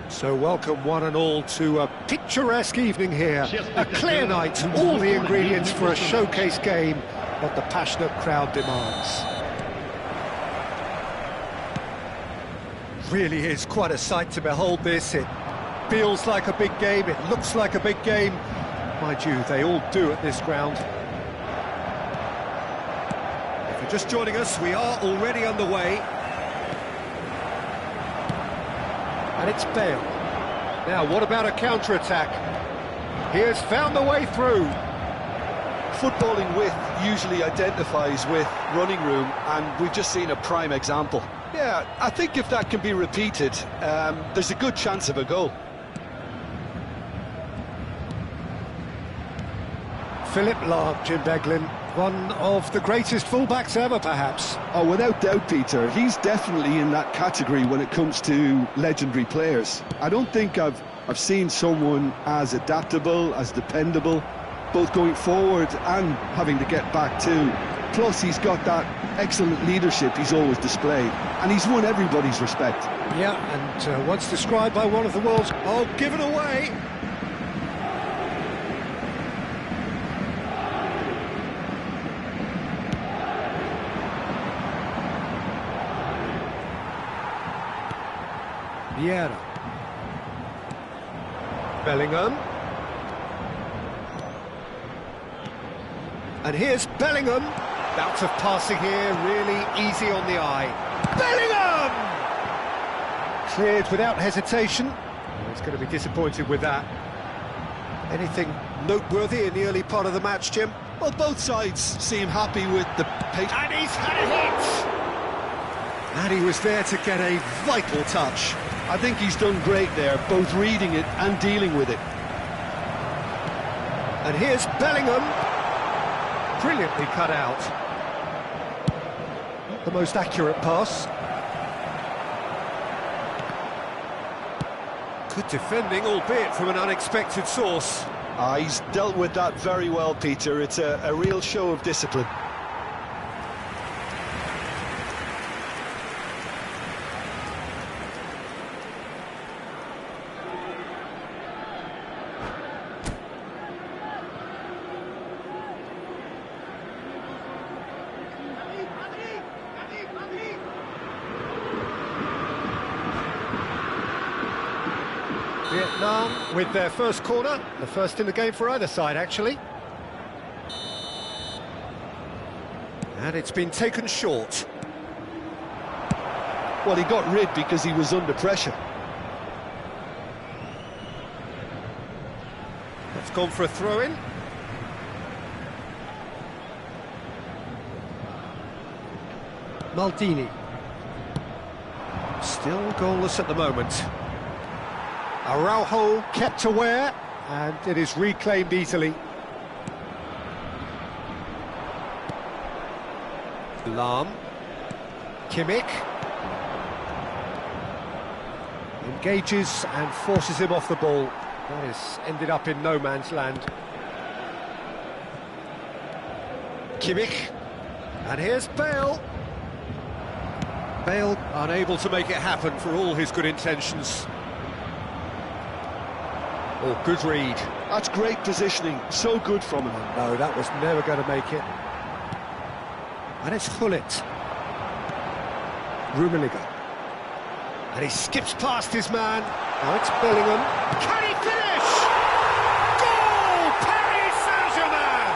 So welcome one and all to a picturesque evening here, a clear night, all the ingredients for a showcase game that the passionate crowd demands. Really is quite a sight to behold this. It feels like a big game, it looks like a big game. Mind you, they all do at this ground. If you're just joining us, we are already underway. And it's Bale. Now, what about a counter-attack? He has found the way through. Footballing width usually identifies with running room, and we've just seen a prime example. Yeah, I think if that can be repeated, there's a good chance of a goal. Philip Lahm, Jim Beglin, one of the greatest fullbacks ever, perhaps. Oh, without doubt, Peter. He's definitely in that category when it comes to legendary players. I don't think I've seen someone as adaptable, as dependable, both going forward and having to get back too. Plus, he's got that excellent leadership he's always displayed, and he's won everybody's respect. Yeah, and once described by one of the world's... Oh, given away! Vieira. Bellingham. And here's Bellingham. Bouts of passing here, really easy on the eye. Bellingham! Cleared without hesitation. Oh, he's going to be disappointed with that. Anything noteworthy in the early part of the match, Jim? Well, both sides seem happy with the pace. And he's had a hit! And he was there to get a vital touch. I think he's done great there, both reading it and dealing with it. And here's Bellingham. Brilliantly cut out. Not the most accurate pass. Good defending, albeit from an unexpected source. He's dealt with that very well, Peter. It's a real show of discipline. Vietnam with their first corner, the first in the game for either side, actually. And it's been taken short. Well, he got rid because he was under pressure. That's gone for a throw-in. Maldini. Still goalless at the moment. Araujo kept aware, and it is reclaimed easily. Lahm. Kimmich. Engages and forces him off the ball. That has ended up in no man's land. Kimmich. And here's Bale. Bale unable to make it happen for all his good intentions. Oh, good read. That's great positioning, so good from him. Oh, no, that was never going to make it. And it's Hullet. Rummenigge. And he skips past his man. Now it's Bellingham. Can he finish? Goal! Paris Saint-Germain!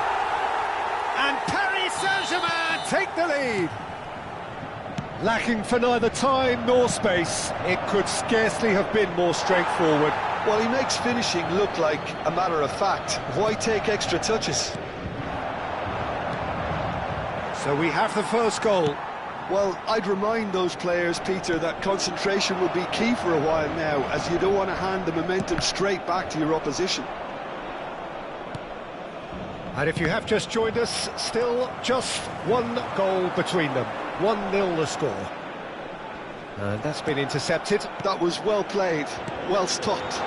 And Paris Saint-Germain take the lead. Lacking for neither time nor space, it could scarcely have been more straightforward. Well, he makes finishing look like a matter of fact. Why take extra touches? So we have the first goal. Well, I'd remind those players, Peter, that concentration will be key for a while now, as you don't want to hand the momentum straight back to your opposition. And if you have just joined us, still just one goal between them. 1-0 the score. And that's been intercepted. That was well played, well stopped.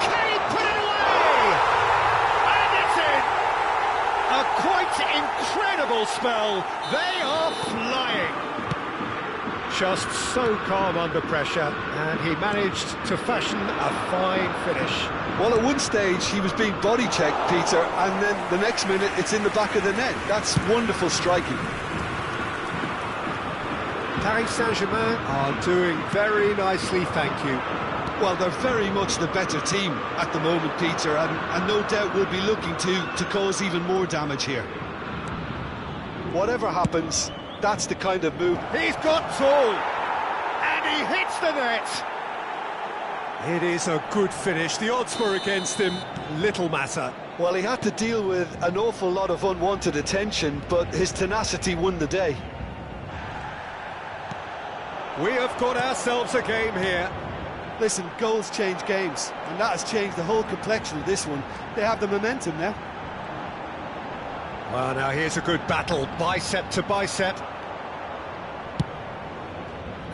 Can he put it away? And it's in! A quite incredible spell. They are flying. Just so calm under pressure, and he managed to fashion a fine finish. Well, at one stage he was being body checked, Peter, and then the next minute it's in the back of the net. That's wonderful striking. Paris Saint-Germain are doing very nicely, thank you. Well, they're very much the better team at the moment, Peter, and no doubt will be looking to cause even more damage here. Whatever happens, that's the kind of move. He's got tall, and he hits the net. It is a good finish. The odds were against him, little matter. Well, he had to deal with an awful lot of unwanted attention, but his tenacity won the day. We have got ourselves a game here. Listen, goals change games, and that has changed the whole complexion of this one. They have the momentum now. Well, now here's a good battle, bicep to bicep.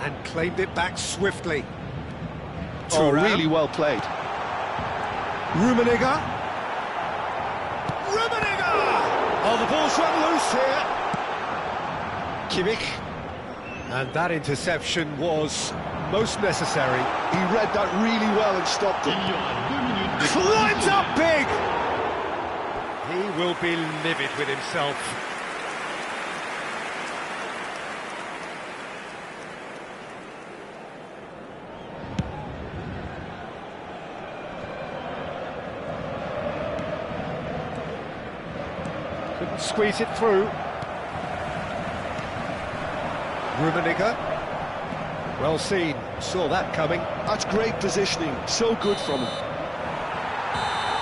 And claimed it back swiftly. Oh, really well played. Rummenigge. Rummenigge! Oh, the ball's run loose here. Kimmich. And that interception was most necessary. He read that really well and stopped it. Climbs up big! He will be livid with himself. Couldn't squeeze it through. Rummenigge, well seen, saw that coming. That's great positioning, so good from him.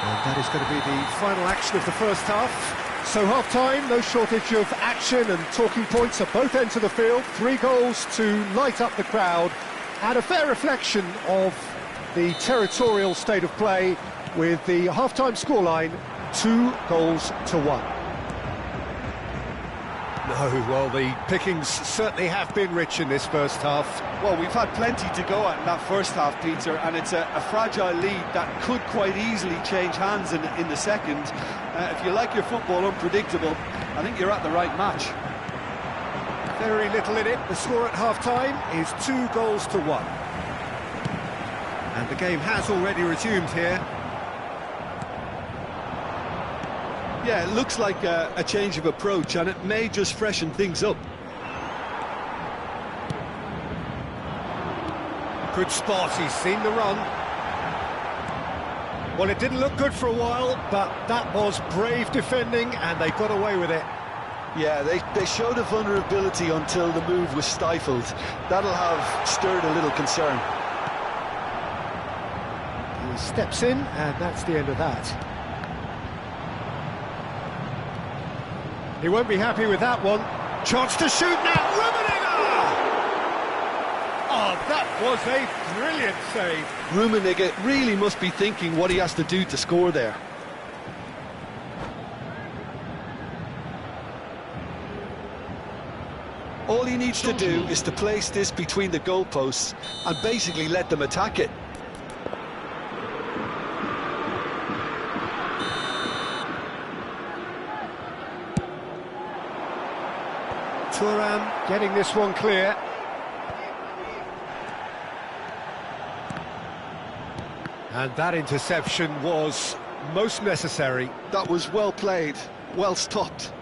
And that is going to be the final action of the first half. So half-time, no shortage of action and talking points at both ends of the field. 3 goals to light up the crowd, and a fair reflection of the territorial state of play with the half-time scoreline 2-1. No, well, the pickings certainly have been rich in this first half. Well, we've had plenty to go at in that first half, Peter, and it's a fragile lead that could quite easily change hands in the second. If you like your football unpredictable, I think you're at the right match. Very little in it. The score at half-time is 2-1. And the game has already resumed here. Yeah, it looks like a change of approach, and it may just freshen things up. Good spot, he's seen the run. Well, it didn't look good for a while, but that was brave defending, and they got away with it. Yeah, they showed a vulnerability until the move was stifled. That'll have stirred a little concern. He steps in, and that's the end of that. He won't be happy with that one. Chance to shoot now, Rummenigge! Oh, that was a brilliant save. Rummenigge really must be thinking what he has to do to score there. All he needs to do is to place this between the goalposts and basically let them attack it. Thuram getting this one clear. And that interception was most necessary. That was well played, well stopped.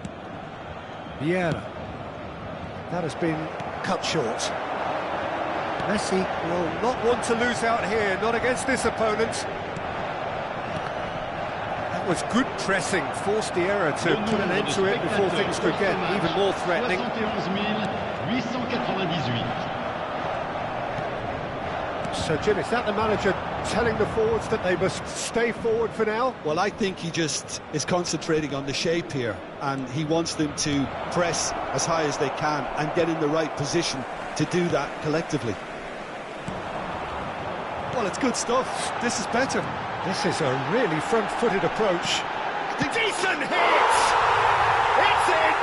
Vieira. That has been cut short. Messi will not want to lose out here, not against this opponent. That was good pressing, forced the error to put an end to it before things could get even more threatening. So, Jim, is that the manager telling the forwards that they must stay forward for now? Well, I think he just is concentrating on the shape here, and he wants them to press as high as they can and get in the right position to do that collectively. Well, it's good stuff. This is better. This is a really front-footed approach. Decent hit! It's in!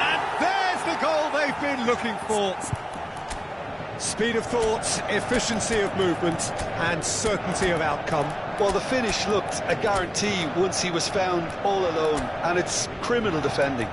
And there's the goal they've been looking for. Speed of thought, efficiency of movement, and certainty of outcome. Well, the finish looked a guarantee once he was found all alone, and it's criminal defending.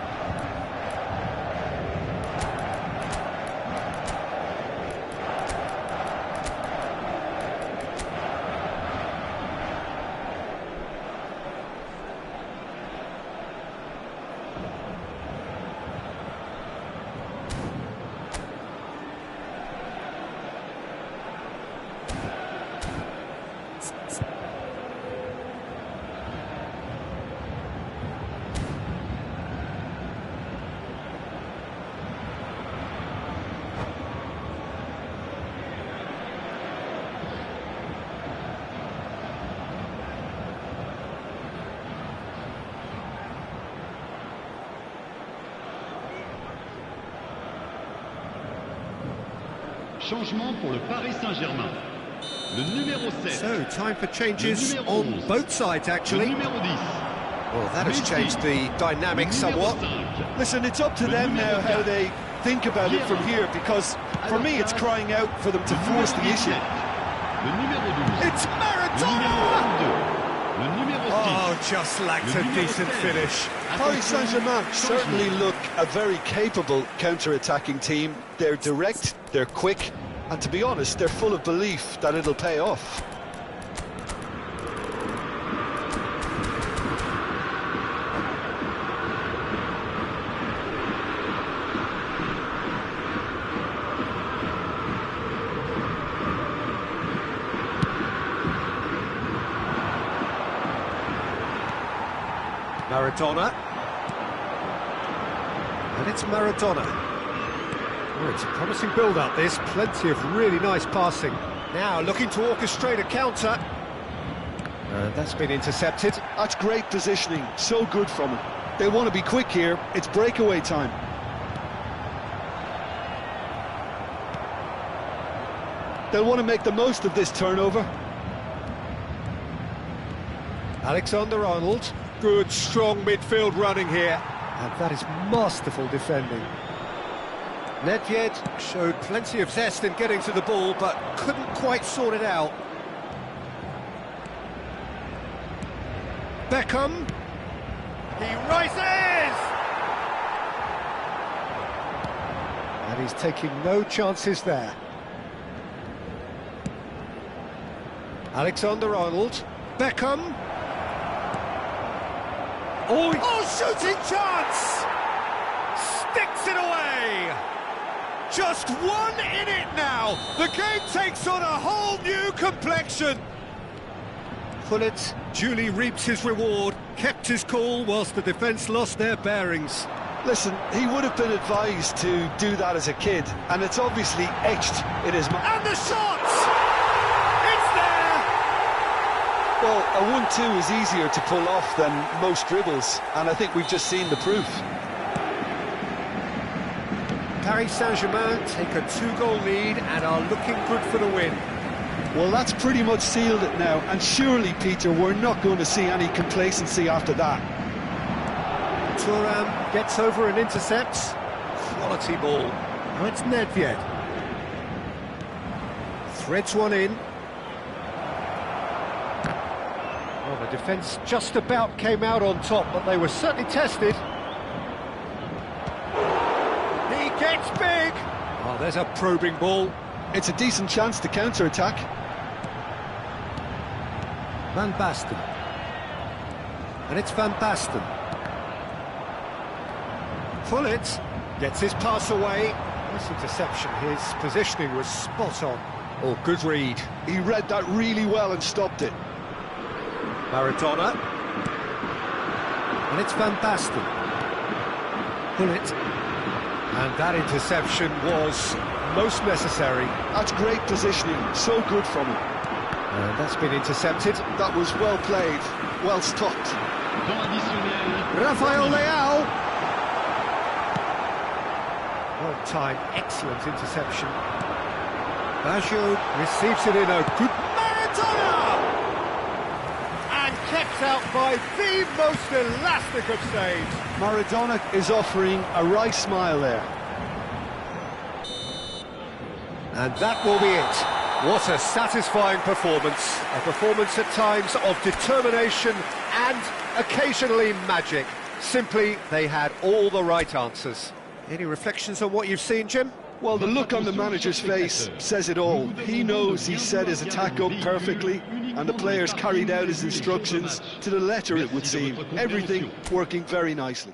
Changement pour le Paris Saint-Germain. Le numéro 7. So, time for changes on both sides, actually. Le numéro 10. Well, that has changed the dynamic somewhat. Listen, it's up to them now how they think about it from here, because for me it's crying out for them to force the issue. Le numéro 12. It's Maradona! Le numéro 6. Oh, just lacked a decent finish. Paris Saint-Germain certainly look a very capable counter-attacking team. They're direct, they're quick, and to be honest, they're full of belief that it'll pay off. Maradona. And it's Maradona. Oh, it's a promising build-up, this. Plenty of really nice passing. Now looking to orchestrate a counter. That's been intercepted. That's great positioning, so good from him. They want to be quick here, it's breakaway time. They'll want to make the most of this turnover. Alexander-Arnold. Good, strong midfield running here. And that is masterful defending. Nedved showed plenty of zest in getting to the ball, but couldn't quite sort it out. Beckham. He rises! And he's taking no chances there. Alexander-Arnold. Beckham. Oh, shooting chance! Sticks it away! Just one in it now! The game takes on a whole new complexion! Gullit duly reaps his reward, kept his cool whilst the defence lost their bearings. Listen, he would have been advised to do that as a kid, and it's obviously etched in his mind. And the shot! It's there! Well, a 1-2 is easier to pull off than most dribbles, and I think we've just seen the proof. Paris Saint-Germain take a 2-goal lead and are looking good for the win. Well, that's pretty much sealed it now, and surely, Peter, we're not going to see any complacency after that. Thuram gets over and intercepts. Quality ball. Now it's Nedved. Threads one in. Well, the defence just about came out on top, but they were certainly tested. He gets big! Oh, there's a probing ball. It's a decent chance to counter-attack. Van Basten. And it's Van Basten. Pullet gets his pass away. This interception, his positioning was spot on. Oh, good read. He read that really well and stopped it. Maradona. And it's Van Basten. Pullet. And that interception was most necessary. That's great positioning, so good from him. And that's been intercepted. That was well played, well stopped. Rafael Leao. Well timed, excellent interception. Baggio receives it in a good Maradona! And kept out by the most elastic of saves. Maradona is offering a right smile there. And that will be it. What a satisfying performance. A performance at times of determination and occasionally magic. Simply, they had all the right answers. Any reflections on what you've seen, Jim? Well, the look on the manager's face says it all. He knows he set his attack up perfectly, and the players carried out his instructions to the letter, it would seem. Everything working very nicely.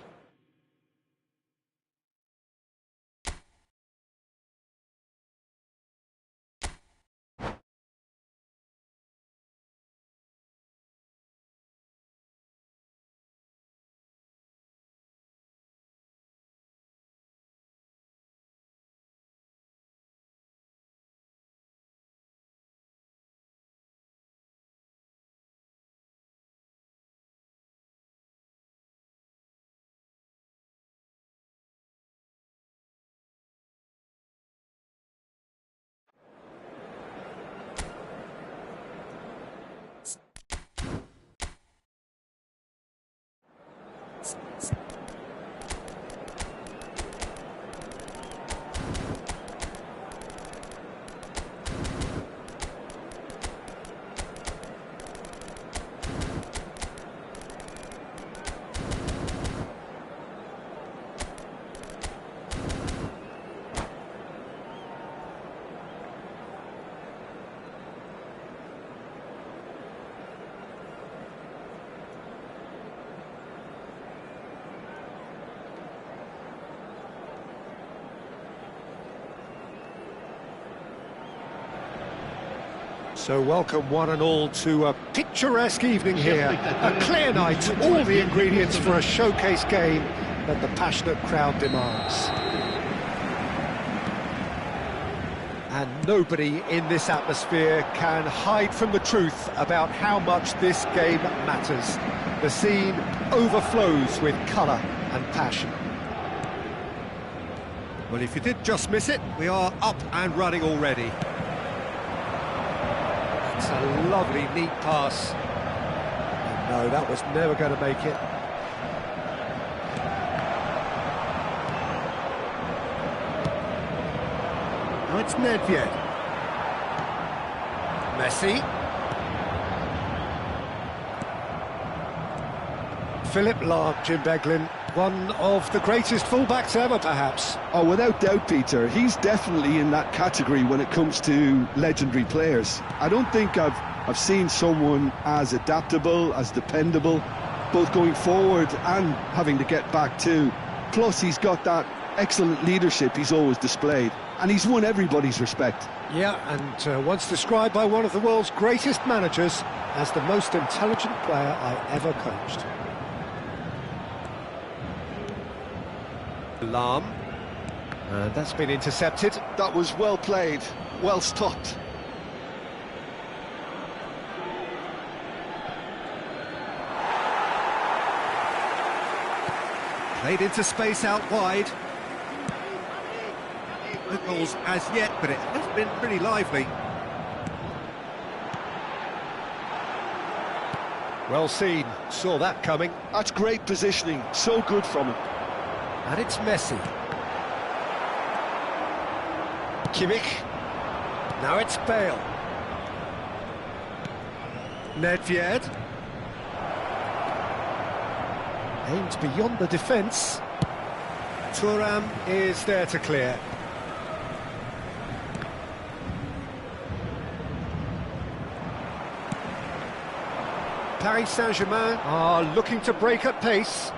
So welcome one and all to a picturesque evening here. A clear night, all the ingredients for a showcase game that the passionate crowd demands. And nobody in this atmosphere can hide from the truth about how much this game matters. The scene overflows with colour and passion. Well, if you did just miss it, we are up and running already. It's a lovely, neat pass. And no, that was never going to make it. Now it's Nedved. Messi. Philip Lahm, Jim Beglin, one of the greatest fullbacks ever, perhaps. Oh, without doubt, Peter, he's definitely in that category when it comes to legendary players. I don't think I've seen someone as adaptable, as dependable, both going forward and having to get back too. Plus, he's got that excellent leadership he's always displayed, and he's won everybody's respect. Yeah, and once described by one of the world's greatest managers as the most intelligent player I ever coached. Lahm. That's been intercepted. That was well played, well stopped. Played into space out wide. No goals as yet, but it has been pretty lively. Well seen, saw that coming. That's great positioning, so good from him. And it's Messi. Kimmich. Now it's Bale. Nedved. Aimed beyond the defence. Thuram is there to clear. Paris Saint-Germain are looking to break at pace.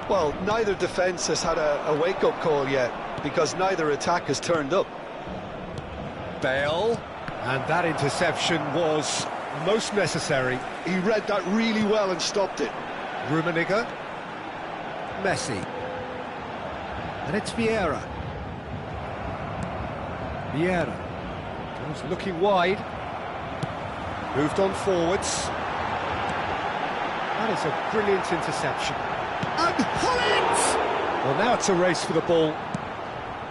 Well, neither defence has had a wake-up call yet, because neither attack has turned up. Bale, and that interception was most necessary. He read that really well and stopped it. Rummenigge, Messi, and it's Vieira. Vieira was looking wide, moved on forwards. That is a brilliant interception. And pull it! Well, now it's a race for the ball.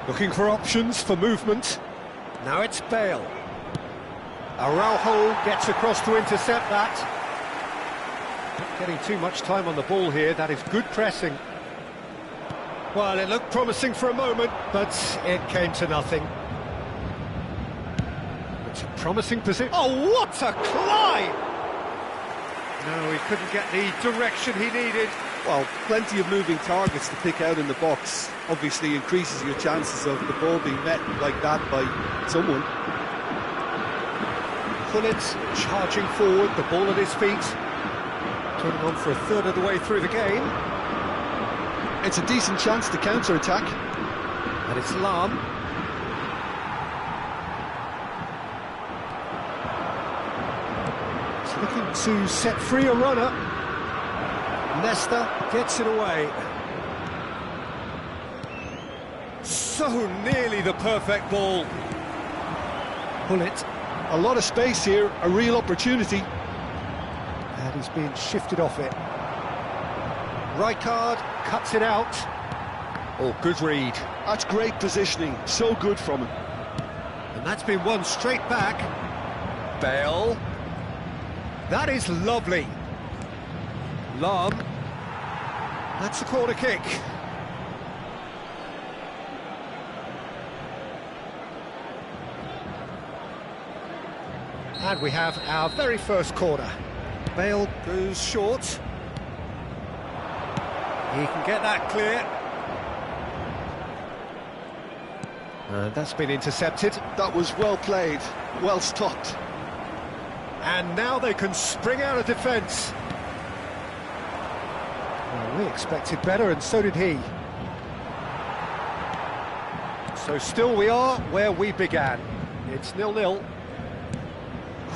Looking for options for movement. Now it's Bale. Araujo gets across to intercept that. Not getting too much time on the ball here. That is good pressing. Well, it looked promising for a moment, but it came to nothing. It's a promising position. Oh, what a climb! No, he couldn't get the direction he needed. Well, plenty of moving targets to pick out in the box. Obviously increases your chances of the ball being met like that by someone. Gullit charging forward, the ball at his feet. Turning on for a third of the way through the game. It's a decent chance to counter-attack. And it's Lahm. He's looking to set free a runner. Nesta gets it away. So nearly the perfect ball. Gullit. A lot of space here, a real opportunity. And he's being shifted off it. Rijkaard cuts it out. Oh, good read. That's great positioning, so good from him. And that's been won straight back. Bale. That is lovely. Lahm. That's a corner kick. And we have our very first corner. Bale goes short. He can get that clear. And that's been intercepted. That was well played, well stopped. And now they can spring out of defence. Well, we expected better, and so did he. So still we are where we began. It's 0-0.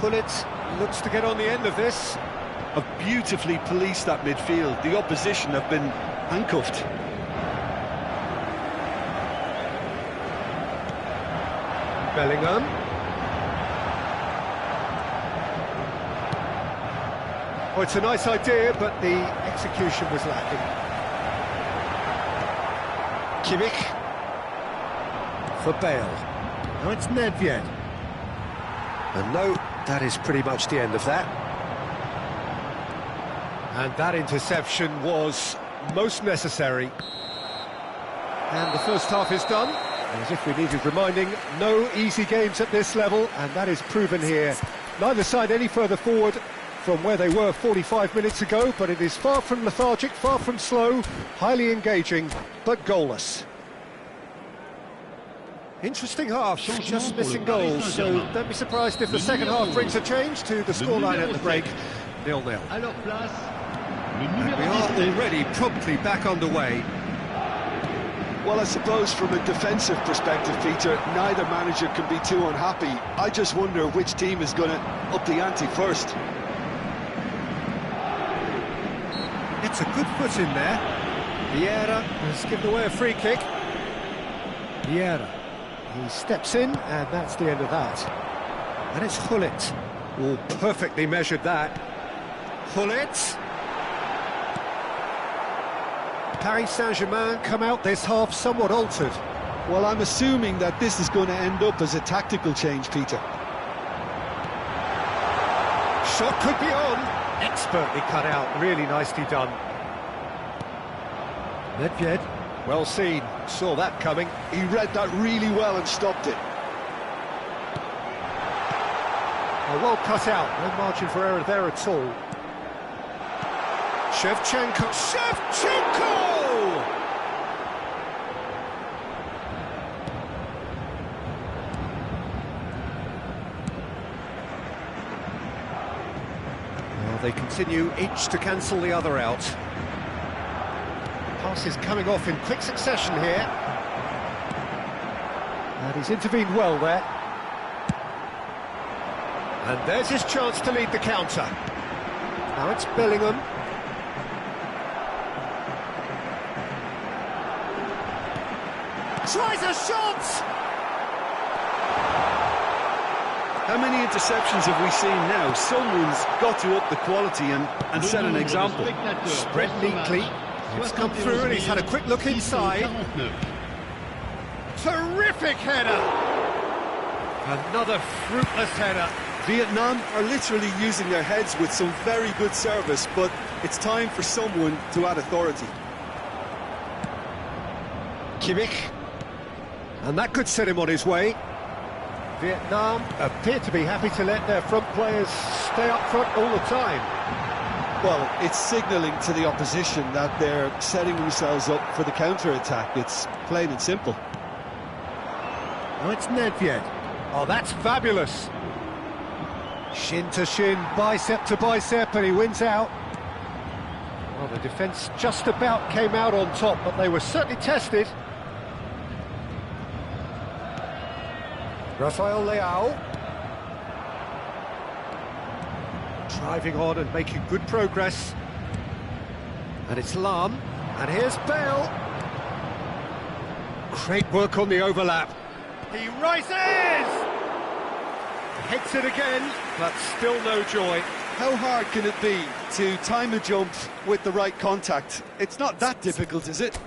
Gullit looks to get on the end of this. Have beautifully policed that midfield. The opposition have been handcuffed. Bellingham. Oh, it's a nice idea, but the execution was lacking. Kimmich. For Bale. Now it's Nedved. And no, that is pretty much the end of that. And that interception was most necessary. And the first half is done. And as if we needed reminding, no easy games at this level, and that is proven here. Neither side any further forward from where they were 45 minutes ago, but it is far from lethargic, far from slow, highly engaging, but goalless. Interesting half, just missing goals, so don't be surprised if the second half brings a change to the scoreline at the break, 0-0. And we are already promptly back underway. Well, I suppose from a defensive perspective, Peter, neither manager can be too unhappy. I just wonder which team is going to up the ante first. It's a good foot in there. Vieira has given away a free kick. Vieira. He steps in, and that's the end of that. And it's Gullit. Oh, perfectly measured that. Gullit. Paris Saint-Germain come out this half somewhat altered. Well, I'm assuming that this is going to end up as a tactical change, Peter. Shot could be on. Expertly cut out, really nicely done. Nedved, well seen, saw that coming. He read that really well and stopped it. Oh, well cut out, no margin for error there at all. Shevchenko! they continue each to cancel the other out. Pass is coming off in quick succession here. And he's intervened well there. And there's his chance to lead the counter. Now it's Bellingham. Tries a shot! How many interceptions have we seen now? Someone's got to up the quality and set an example. Spread neatly. It's come through and he's had a quick look inside. Terrific header! Another fruitless header. Vietnam are literally using their heads with some very good service, but it's time for someone to add authority. Kimmich. And that could set him on his way. Vietnam appear to be happy to let their front players stay up front all the time. Well, it's signalling to the opposition that they're setting themselves up for the counter-attack. It's plain and simple. Oh, it's Nedved. Oh, that's fabulous. Shin to shin, bicep to bicep, and he wins out. Well, the defence just about came out on top, but they were certainly tested. Rafael Leao. Driving on and making good progress. And it's Lam. And here's Bale. Great work on the overlap. He rises! Hits it again, but still no joy. How hard can it be to time a jump with the right contact? It's not that difficult, is it?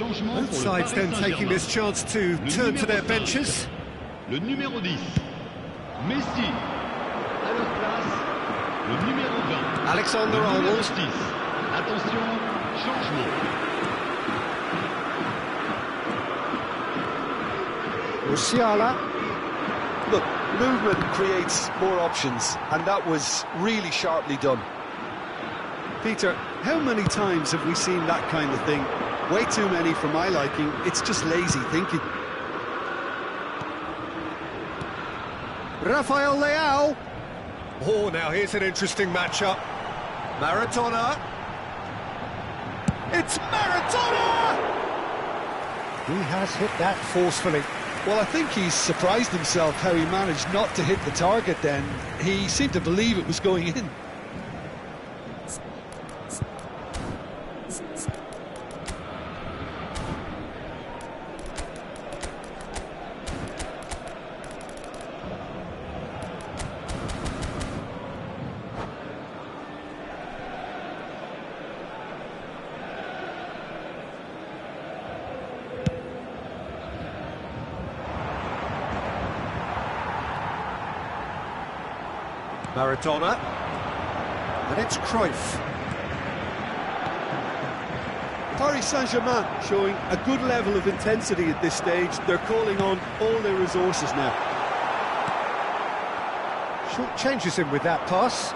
Both sides then taking this chance to turn to their benches. Le numéro 10, Messi. À leur place, le numéro 20, Alexander-Arnold. 6. Attention, changement. Musiala. Look, movement creates more options, and that was really sharply done. Peter, how many times have we seen that kind of thing? Way too many for my liking. It's just lazy thinking. Rafael Leao. Oh, now here's an interesting matchup. Maradona. It's Maradona! He has hit that forcefully. Well, I think he's surprised himself how he managed not to hit the target then. He seemed to believe it was going in. Maradona. And it's Cruyff. Paris Saint-Germain showing a good level of intensity at this stage. They're calling on all their resources now. Short changes him with that pass.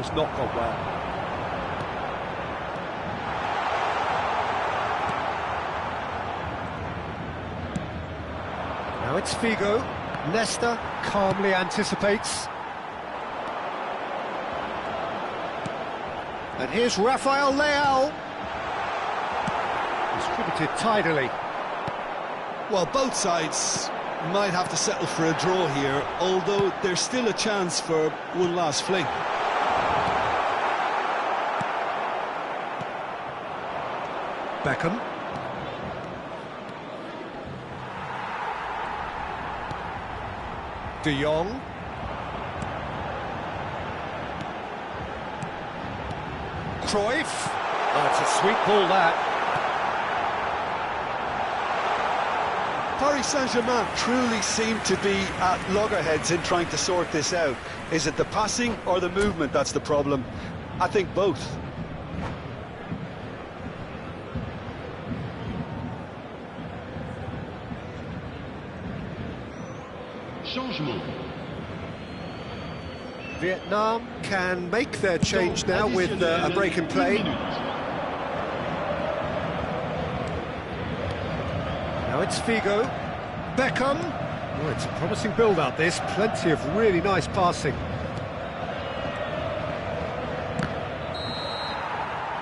has not gone well. Now it's Figo. Nesta calmly anticipates. And here's Rafael Leao. Distributed tidily. Well, both sides might have to settle for a draw here, although there's still a chance for one last fling. Beckham. De Jong. Cruyff. Oh, it's a sweet ball, that. Paris Saint-Germain truly seem to be at loggerheads in trying to sort this out. Is it the passing or the movement that's the problem? I think both. Changement. Vietnam can make their change now with a break in play. Now it's Figo. Beckham. Oh, it's a promising build-up, this. Plenty of really nice passing.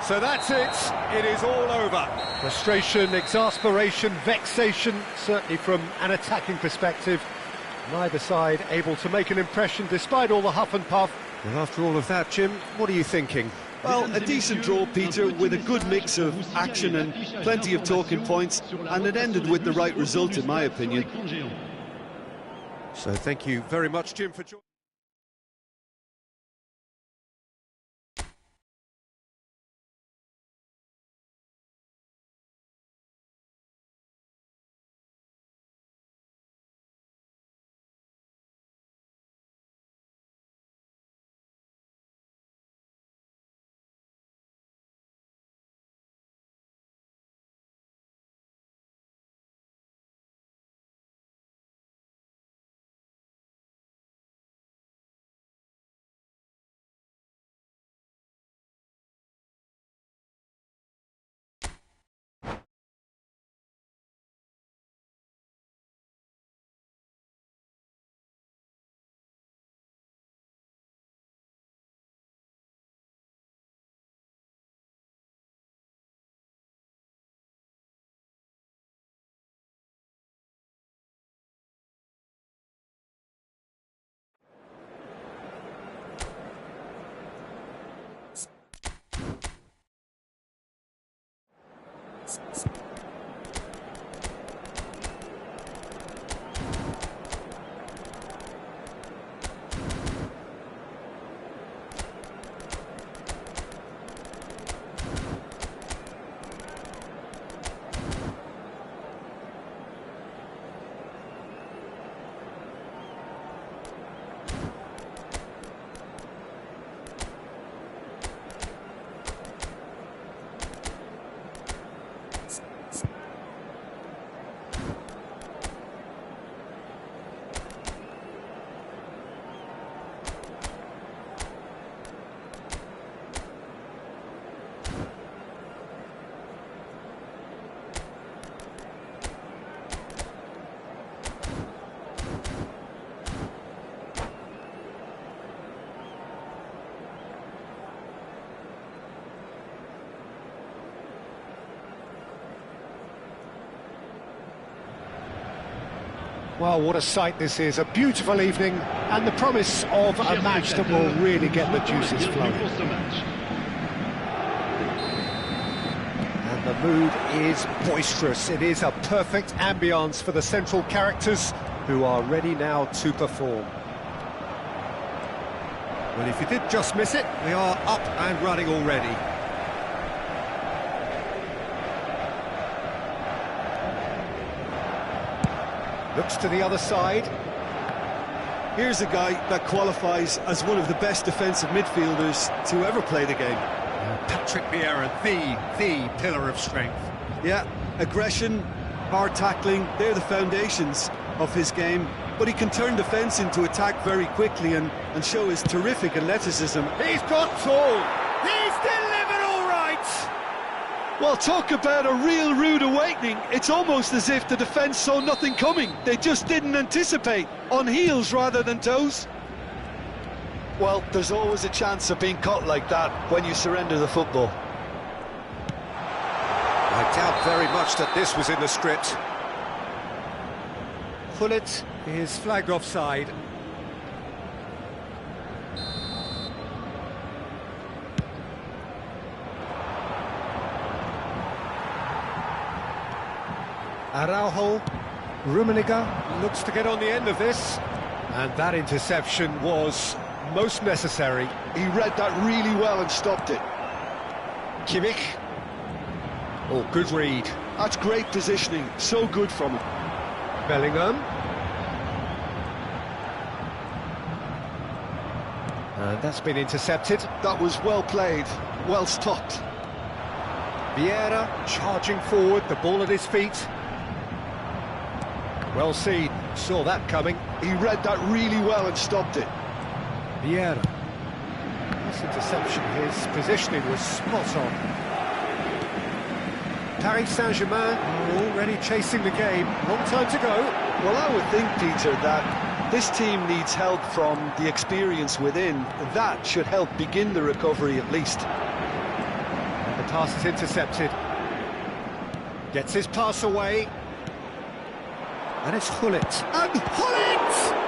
So that's it. It is all over. Frustration, exasperation, vexation, certainly from an attacking perspective. Neither side able to make an impression despite all the huff and puff. And after all of that, Jim, what are you thinking? Well, a decent draw, Peter, with a good mix of action and plenty of talking points, and it ended with the right result, in my opinion. So thank you very much, Jim, for joining. Well, what a sight this is. A beautiful evening and the promise of a match that will really get the juices flowing. And the mood is boisterous. It is a perfect ambience for the central characters who are ready now to perform. Well, if you did just miss it, we are up and running already. Looks to the other side. Here's a guy that qualifies as one of the best defensive midfielders to ever play the game. Patrick Vieira, the pillar of strength. Yeah, aggression, hard tackling, they're the foundations of his game, but he can turn defence into attack very quickly and show his terrific athleticism. He's got tall. He's delivered all right. Well, talk about a real rude awakening. It's almost as if the defence saw nothing coming. They just didn't anticipate, on heels rather than toes. Well, there's always a chance of being caught like that when you surrender the football. I doubt very much that this was in the script. Gullit is flagged offside. Araujo, Rummenigge looks to get on the end of this, and that interception was most necessary. He read that really well and stopped it. Kimmich. Oh, good read. That's great positioning, so good from him. Bellingham. And that's been intercepted. That was well played, well stopped. Vieira charging forward, the ball at his feet. Well seen, saw that coming. He read that really well and stopped it. Vieira. This interception, his positioning was spot on. Paris Saint-Germain are already chasing the game. Long time to go. Well, I would think, Peter, that this team needs help from the experience within. That should help begin the recovery at least. And the pass is intercepted. Gets his pass away. And it's Gullit. And Gullit!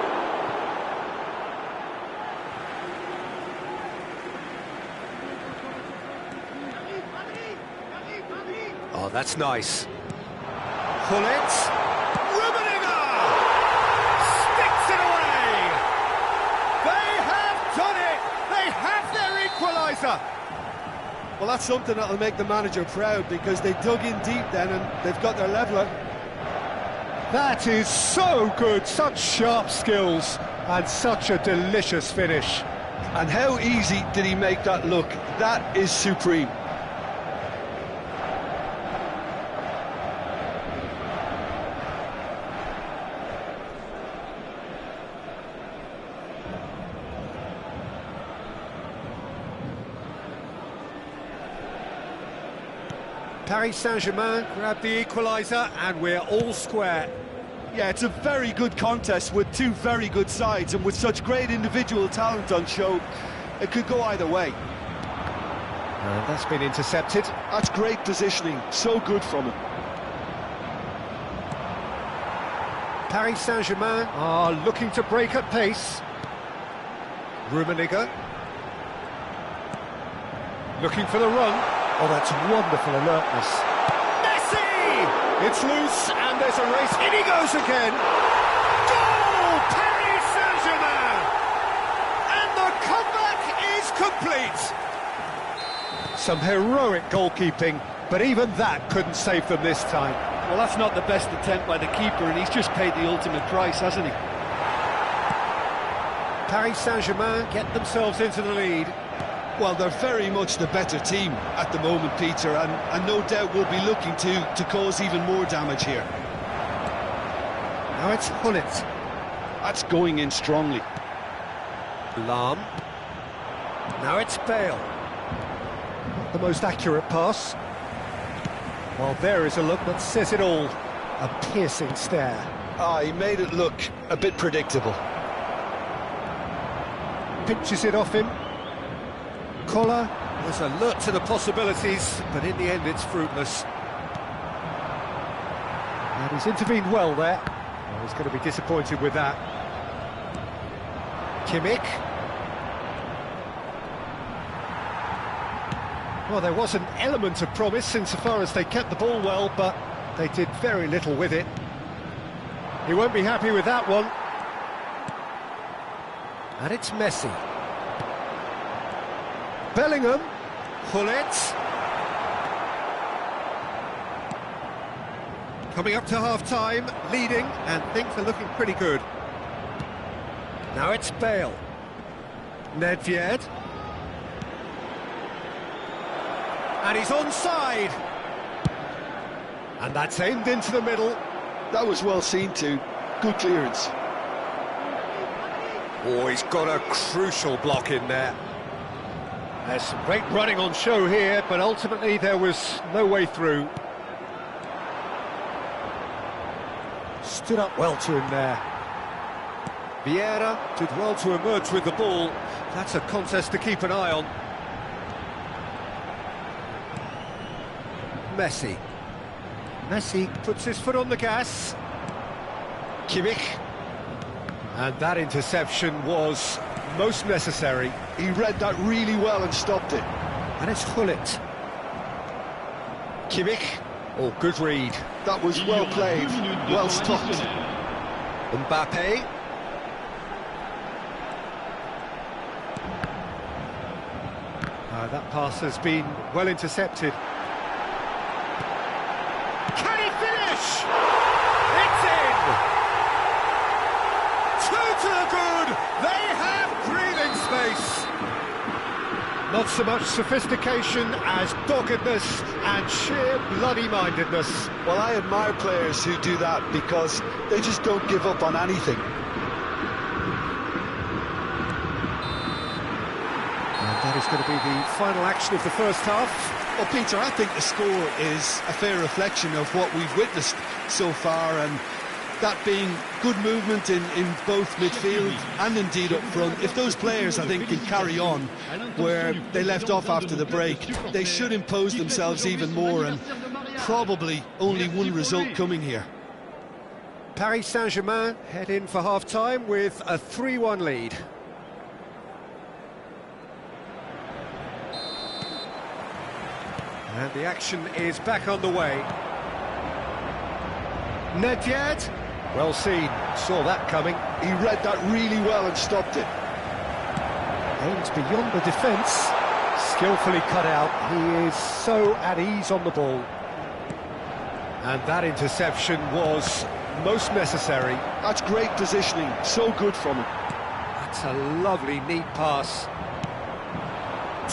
Oh, that's nice. Gullit. Rummenigge! Sticks it away! They have done it! They have their equaliser! Well, that's something that'll make the manager proud, because they dug in deep then and they've got their leveller. That is so good, such sharp skills and such a delicious finish. And how easy did he make that look? That is supreme. Paris Saint-Germain grab the equaliser and we're all square. Yeah, it's a very good contest with two very good sides, and with such great individual talent on show, it could go either way. And that's been intercepted. That's great positioning, so good from him. Paris Saint-Germain are looking to break at pace. Rummenigge. Looking for the run. Oh, that's wonderful alertness. Messi! It's loose, and there's a race. In he goes again. Goal! Paris Saint-Germain! And the comeback is complete. Some heroic goalkeeping, but even that couldn't save them this time. Well, that's not the best attempt by the keeper, and he's just paid the ultimate price, hasn't he? Paris Saint-Germain get themselves into the lead. Well, they're very much the better team at the moment, Peter, and no doubt will be looking to cause even more damage here. Now it's Gullit. That's going in strongly. Lahm. Now it's Bale. Not the most accurate pass. Well, there is a look that says it all. A piercing stare. Ah, he made it look a bit predictable. Pinches it off him. Collar was alert to the possibilities, but in the end it's fruitless. And he's intervened well there. Oh, he's going to be disappointed with that. Kimmich. Well, there was an element of promise insofar as they kept the ball well, but they did very little with it. He won't be happy with that one. And it's Messi. Bellingham, Gullit. Coming up to half-time, leading, and things are looking pretty good. Now it's Bale. Nedved. And he's onside. And that's aimed into the middle. That was well seen too. Good clearance. Oh, he's got a crucial block in there. There's some great running on show here, but ultimately there was no way through. Stood up well to him there. Vieira did well to emerge with the ball. That's a contest to keep an eye on. Messi puts his foot on the gas. Kimmich. And that interception was most necessary. He read that really well and stopped it. And it's Hullet. Kimmich. Oh, good read. That was well played, well stopped. Mbappe. That pass has been well intercepted. Can he finish? It's in! 2 to the good! They have breathing space! Not so much sophistication as doggedness and sheer bloody-mindedness. Well, I admire players who do that because they just don't give up on anything. That is going to be the final action of the first half. Well, Peter, I think the score is a fair reflection of what we've witnessed so far, and that being good movement in both midfield and indeed up front. If those players, I think, can carry on where they left off after the break, they should impose themselves even more, and probably only one result coming here. Paris Saint-Germain head in for half-time with a 3-1 lead. And the action is back on the way. Nedved, well seen, saw that coming. He read that really well and stopped it. Aims beyond the defence, skillfully cut out. He is so at ease on the ball. And that interception was most necessary. That's great positioning, so good from him. That's a lovely, neat pass.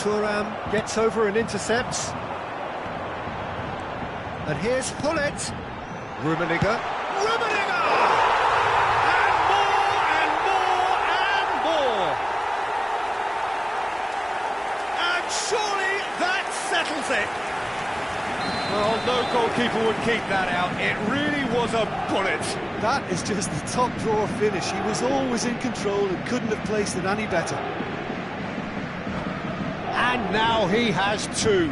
Thuram gets over and intercepts. And here's Hullet. Rummenigge. Rummenigge! And more, and more, and more! And surely that settles it. Well, no goalkeeper would keep that out. It really was a bullet. That is just the top drawer finish. He was always in control and couldn't have placed it any better. And now he has 2.